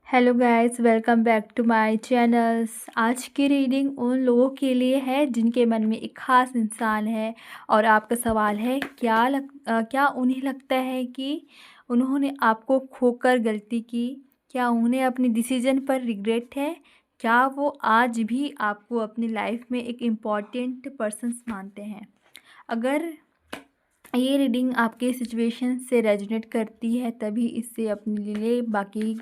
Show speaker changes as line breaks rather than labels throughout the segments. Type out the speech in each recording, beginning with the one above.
Hello guys, welcome back to my channels. आज की reading उन लोगों के लिए है जिनके मन में एक ख़ास इंसान है और आपका सवाल है क्या उन्हें लगता है कि उन्होंने आपको खोकर गलती की। क्या उन्हें अपनी डिसीजन पर रिग्रेट है। क्या वो आज भी आपको अपनी लाइफ में एक इम्पॉर्टेंट पर्सन मानते हैं। अगर ये रीडिंग आपके सिचुएशन से रेजोनेट करती है तभी इससे अपने लिए, बाकी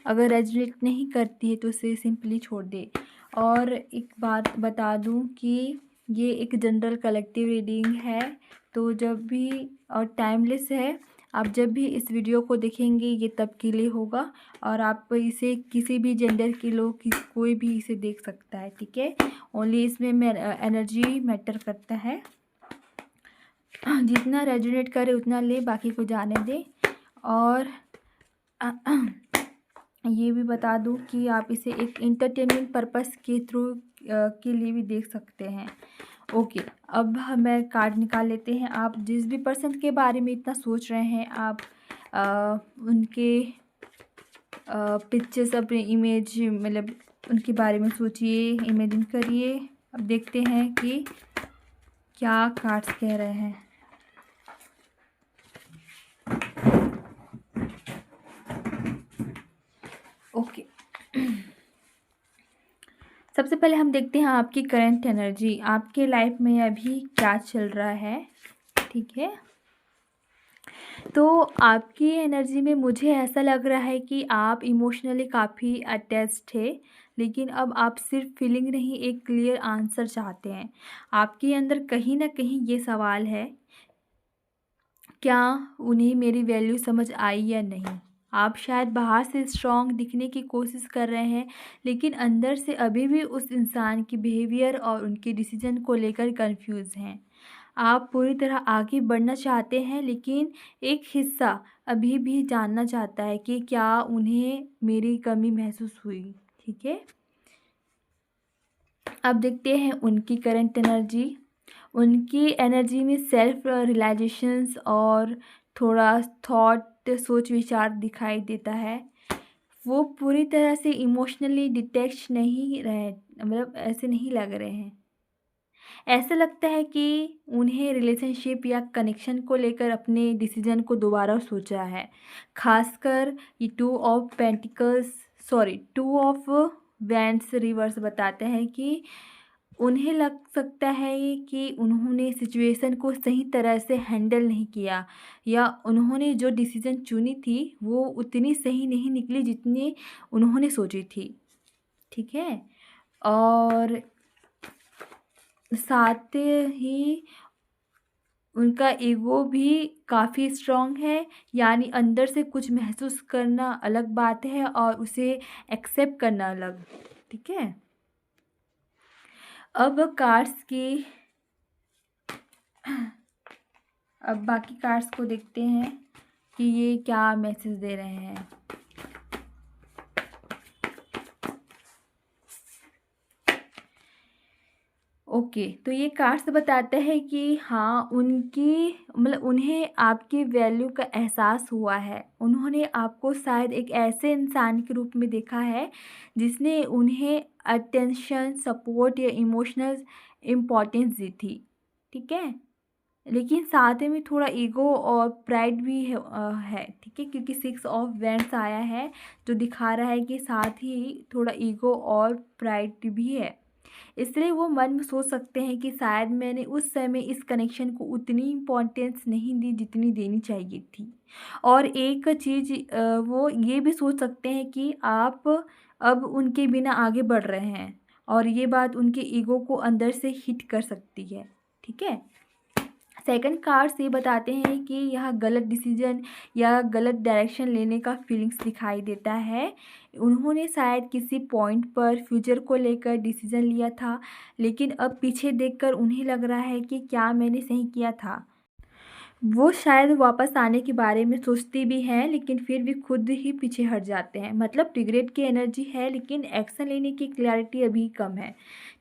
अगर रेजोनेट नहीं करती है तो उसे सिंपली छोड़ दे। और एक बात बता दूं कि ये एक जनरल कलेक्टिव रीडिंग है, तो जब भी और टाइमलेस है। आप जब भी इस वीडियो को देखेंगे ये तब के लिए होगा और आप इसे किसी भी जेंडर के लोग कोई भी इसे देख सकता है, ठीक है। ओनली इसमें एनर्जी मैटर करता है। जितना रेजोनेट करे उतना ले, बाकी को जाने दे। और ये भी बता दूं कि आप इसे एक इंटरटेनमेंट पर्पस के थ्रू के लिए भी देख सकते हैं। ओके, अब हमें कार्ड निकाल लेते हैं। आप जिस भी पर्सन के बारे में इतना सोच रहे हैं, आप उनके पिक्चर्स, अपने इमेज, मतलब उनके बारे में सोचिए, इमेजिन करिए। अब देखते हैं कि क्या कार्ड्स कह रहे हैं। ओके, सबसे पहले हम देखते हैं आपकी करंट एनर्जी, आपके लाइफ में अभी क्या चल रहा है, ठीक है। तो आपकी एनर्जी में मुझे ऐसा लग रहा है कि आप इमोशनली काफ़ी अटैच्ड थे, लेकिन अब आप सिर्फ फीलिंग नहीं, एक क्लियर आंसर चाहते हैं। आपके अंदर कहीं ना कहीं ये सवाल है, क्या उन्हें मेरी वैल्यू समझ आई या नहीं। आप शायद बाहर से स्ट्रॉन्ग दिखने की कोशिश कर रहे हैं, लेकिन अंदर से अभी भी उस इंसान की बिहेवियर और उनके डिसीजन को लेकर कंफ्यूज हैं। आप पूरी तरह आगे बढ़ना चाहते हैं, लेकिन एक हिस्सा अभी भी जानना चाहता है कि क्या उन्हें मेरी कमी महसूस हुई, ठीक है। अब देखते हैं उनकी करंट एनर्जी। उनकी एनर्जी में सेल्फ रियलाइजेशंस और थोड़ा थॉट, सोच विचार दिखाई देता है। वो पूरी तरह से इमोशनली डिटैच नहीं रहे, मतलब ऐसे नहीं लग रहे हैं। ऐसा लगता है कि उन्हें रिलेशनशिप या कनेक्शन को लेकर अपने डिसीजन को दोबारा सोचा है। खासकर ये टू ऑफ वैंड्स रिवर्स बताते हैं कि उन्हें लग सकता है कि उन्होंने सिचुएशन को सही तरह से हैंडल नहीं किया, या उन्होंने जो डिसीजन चुनी थी वो उतनी सही नहीं निकली जितनी उन्होंने सोची थी, ठीक है। और साथ ही उनका ईगो भी काफ़ी स्ट्रॉन्ग है, यानी अंदर से कुछ महसूस करना अलग बात है और उसे एक्सेप्ट करना अलग, ठीक है। अब बाकी कार्ड्स को देखते हैं कि ये क्या मैसेज दे रहे हैं। ओके, तो ये कार्ड्स बताते हैं कि हाँ, उन्हें आपकी वैल्यू का एहसास हुआ है। उन्होंने आपको शायद एक ऐसे इंसान के रूप में देखा है जिसने उन्हें अटेंशन, सपोर्ट या इमोशनल इम्पोर्टेंस दी थी, ठीक है। लेकिन साथ में थोड़ा ईगो और प्राइड भी है, ठीक है, क्योंकि 6 ऑफ वैंड्स आया है जो दिखा रहा है कि साथ ही थोड़ा ईगो और प्राइड भी है। इसलिए वो मन में सोच सकते हैं कि शायद मैंने उस समय इस कनेक्शन को उतनी इम्पोर्टेंस नहीं दी जितनी देनी चाहिए थी। और एक चीज़ वो ये भी सोच सकते हैं कि आप अब उनके बिना आगे बढ़ रहे हैं, और ये बात उनके ईगो को अंदर से हिट कर सकती है, ठीक है। सेकंड कार्ड्स ये बताते हैं कि यह गलत डिसीजन या गलत डायरेक्शन लेने का फीलिंग्स दिखाई देता है। उन्होंने शायद किसी पॉइंट पर फ्यूचर को लेकर डिसीजन लिया था, लेकिन अब पीछे देखकर उन्हें लग रहा है कि क्या मैंने सही किया था। वो शायद वापस आने के बारे में सोचती भी हैं, लेकिन फिर भी खुद ही पीछे हट जाते हैं। मतलब रिग्रेट की एनर्जी है, लेकिन एक्शन लेने की क्लैरिटी अभी कम है,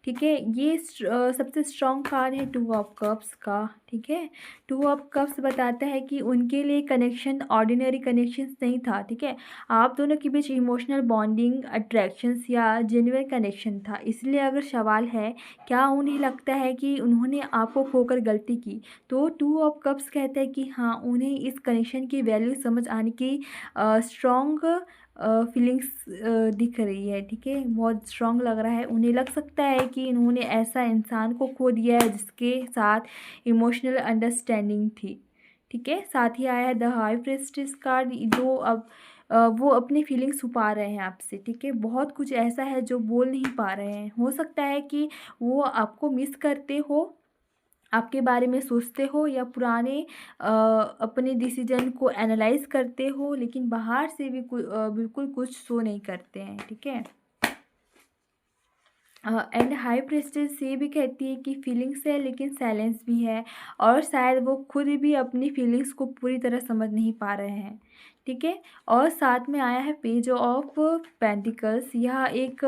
ठीक है। ये सबसे स्ट्रॉन्ग कार्ड है टू ऑफ कप्स का। ठीक है, टू ऑफ कप्स बताता है कि उनके लिए कनेक्शन ऑर्डिनरी कनेक्शंस नहीं था। ठीक है, आप दोनों के बीच इमोशनल बॉन्डिंग, अट्रैक्शंस या जेन्युइन कनेक्शन था। इसलिए अगर सवाल है क्या उन्हें लगता है कि उन्होंने आपको खोकर गलती की, तो टू ऑफ कप्स कहता है कि हाँ, उन्हें इस कनेक्शन की वैल्यू समझ आने की स्ट्रॉन्ग फीलिंग्स दिख रही है। ठीक है, बहुत स्ट्रॉन्ग लग रहा है। उन्हें लग सकता है कि इन्होंने ऐसा इंसान को खो दिया है जिसके साथ इमोशनल अंडरस्टैंडिंग थी। ठीक है, साथ ही आया है द हाई प्रीस्टेस कार्ड, जो अब वो अपनी फीलिंग्स छुपा रहे हैं आपसे। ठीक है, बहुत कुछ ऐसा है जो बोल नहीं पा रहे हैं। हो सकता है कि वो आपको मिस करते हो, आपके बारे में सोचते हो, या पुराने अपने डिसीजन को एनालाइज करते हो, लेकिन बाहर से भी बिल्कुल कुछ शो नहीं करते हैं। ठीक है, एंड हाई प्रेस्टेज ये भी कहती है कि फीलिंग्स है लेकिन साइलेंस भी है, और शायद वो खुद भी अपनी फीलिंग्स को पूरी तरह समझ नहीं पा रहे हैं। ठीक है, और साथ में आया है पेज ऑफ पेंटिकल्स। यह एक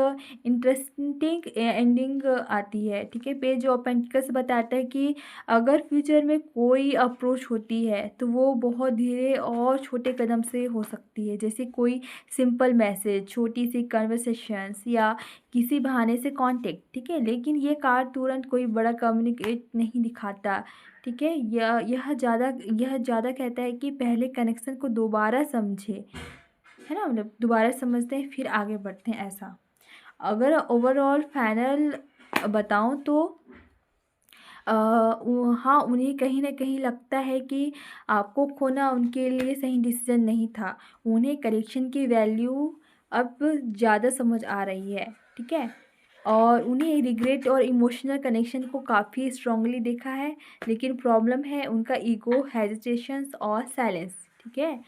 इंटरेस्टिंग एंडिंग आती है। ठीक है, पेज ऑफ पेंटिकल्स बताता है कि अगर फ्यूचर में कोई अप्रोच होती है तो वो बहुत धीरे और छोटे कदम से हो सकती है, जैसे कोई सिंपल मैसेज, छोटी सी कन्वर्सेशंस, या किसी बहाने से कांटेक्ट। ठीक है, लेकिन ये कार्ड तुरंत कोई बड़ा कम्युनिकेट नहीं दिखाता। ठीक है, यह ज़्यादा कहता है कि पहले कनेक्शन को दोबारा समझे, है ना, मतलब दोबारा समझते हैं फिर आगे बढ़ते हैं, ऐसा। अगर ओवरऑल फाइनल बताऊं तो हाँ, उन्हें कहीं न कहीं लगता है कि आपको खोना उनके लिए सही डिसीज़न नहीं था। उन्हें करेक्शन की वैल्यू अब ज़्यादा समझ आ रही है। ठीक है? और उन्हें रिग्रेट और इमोशनल कनेक्शन को काफ़ी स्ट्रॉन्गली देखा है, लेकिन प्रॉब्लम है उनका ईगो, हेजिटेशंस और साइलेंस। ठीक है?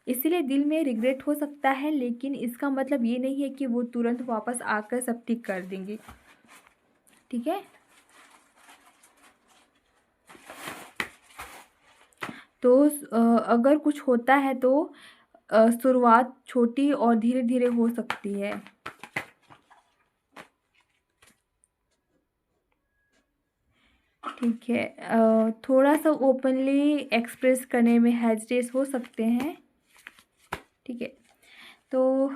इसीलिए दिल में रिग्रेट हो सकता है, लेकिन इसका मतलब ये नहीं है कि वो तुरंत वापस आकर सब ठीक कर देंगे। ठीक है? तो अगर कुछ होता है तो शुरुआत छोटी और धीरे-धीरे हो सकती है। ठीक है, थोड़ा-सा ओपनली एक्सप्रेस करने में हेजिटेट हो सकते हैं। ठीक है, तो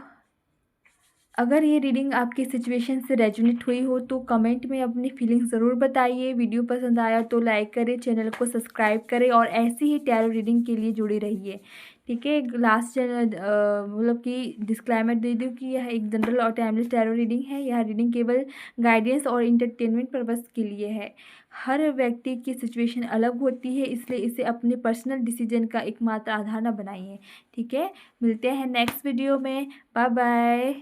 अगर ये रीडिंग आपकी सिचुएशन से रेजोनेट हुई हो तो कमेंट में अपनी फीलिंग्स ज़रूर बताइए। वीडियो पसंद आया तो लाइक करें, चैनल को सब्सक्राइब करें और ऐसी ही टैरो रीडिंग के लिए जुड़े रहिए। ठीक है, लास्ट चैनल मतलब कि डिस्क्लेमर दे दूँ कि यह एक जनरल और टाइमलेस टैरो रीडिंग है। यह रीडिंग केवल गाइडेंस और इंटरटेनमेंट पर्पस के लिए है। हर व्यक्ति की सिचुएशन अलग होती है, इसलिए इसे अपने पर्सनल डिसीजन का एकमात्र आधार न बनाइए। ठीक है, मिलते हैं नेक्स्ट वीडियो में। Bye bye.